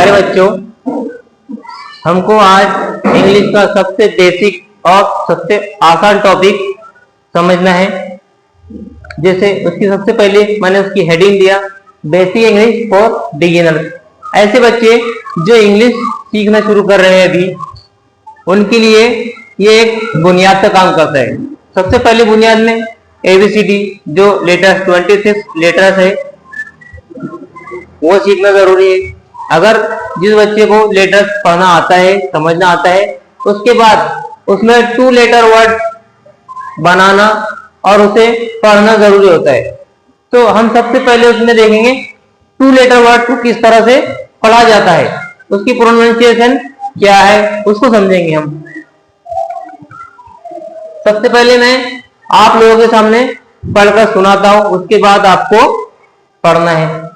प्यारे बच्चों, हमको आज इंग्लिश का सबसे बेसिक और सबसे आसान टॉपिक समझना है। जैसे उसकी सबसे पहले मैंने उसकी हेडिंग दिया, बेसिक इंग्लिश फॉर बिगिनर्स। ऐसे बच्चे जो इंग्लिश सीखना शुरू कर रहे हैं अभी, उनके लिए ये एक बुनियाद का काम करता है। सबसे पहले बुनियाद में ABCD जो लेटर्स 26 लेटर्स है वो सीखना जरूरी है। अगर जिस बच्चे को लेटर्स पढ़ना आता है, समझना आता है, उसके बाद उसमें 2 लेटर वर्ड बनाना और उसे पढ़ना जरूरी होता है। तो हम सबसे पहले उसमें देखेंगे 2 लेटर वर्ड को किस तरह से पढ़ा जाता है, उसकी प्रोनाउंसिएशन क्या है, उसको समझेंगे हम। सबसे पहले मैं आप लोगों के सामने पढ़कर सुनाता हूं, उसके बाद आपको पढ़ना है।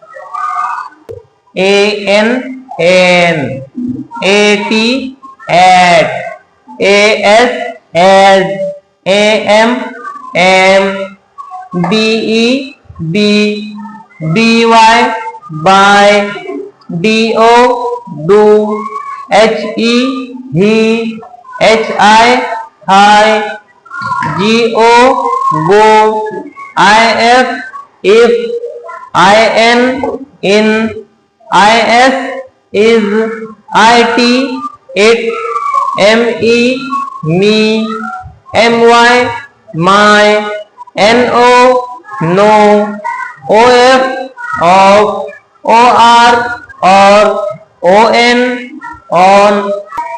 AN AN AT AT AS AS AM AM BE B BY by DO do HE he HI hi GO go IF if IN in IS is IT it ME me MY my NO no OF of OR or ON on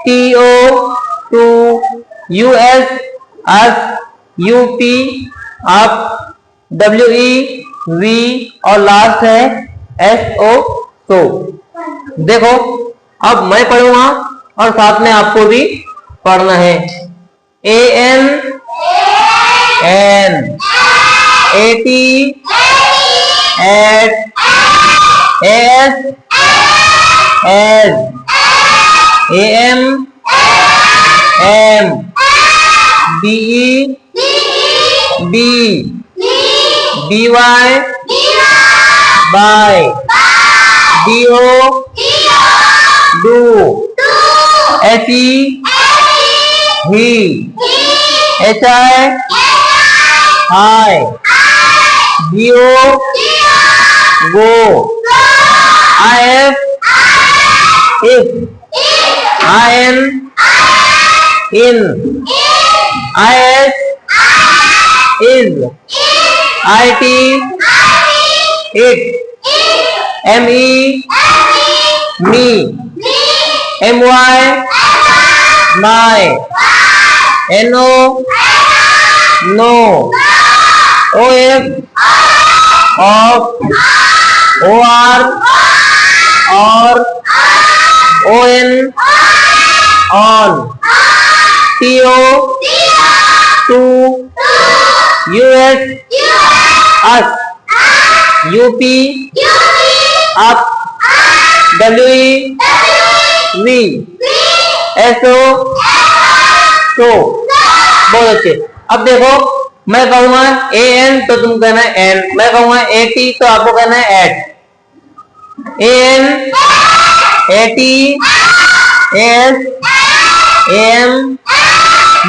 TO to US us UP up WE V और last है SO तो। देखो अब मैं पढ़ूंगा और साथ में आपको भी पढ़ना है। AN N AT AT AS AS AM M BE B BY by DO do HE he HI hi GO go IF if IN in IS is IT it ME me MY my NO no OF of OR or ON on TO to US us UP up WE V SO तो। बहुत अच्छे। अब देखो मैं कहूंगा AN तो तुम कहना है N, मैं कहूंगा AT तो आपको कहना है eight. AN AT AS AM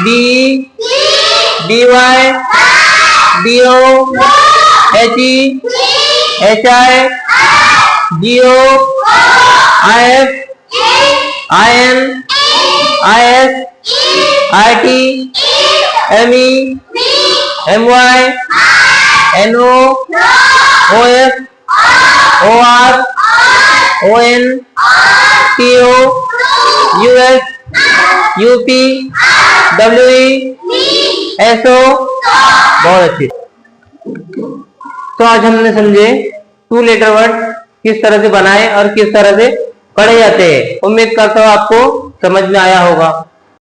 B BY DO HE HI GO IF IN IS IT ME MY NO OF OR ON TO US UP WE SO। बहुत अच्छी। तो आज हमने समझे 2 लेटर वर्ड किस तरह से बनाए और किस तरह से पढ़े जाते हैं। उम्मीद करता हूँ आपको समझ में आया होगा।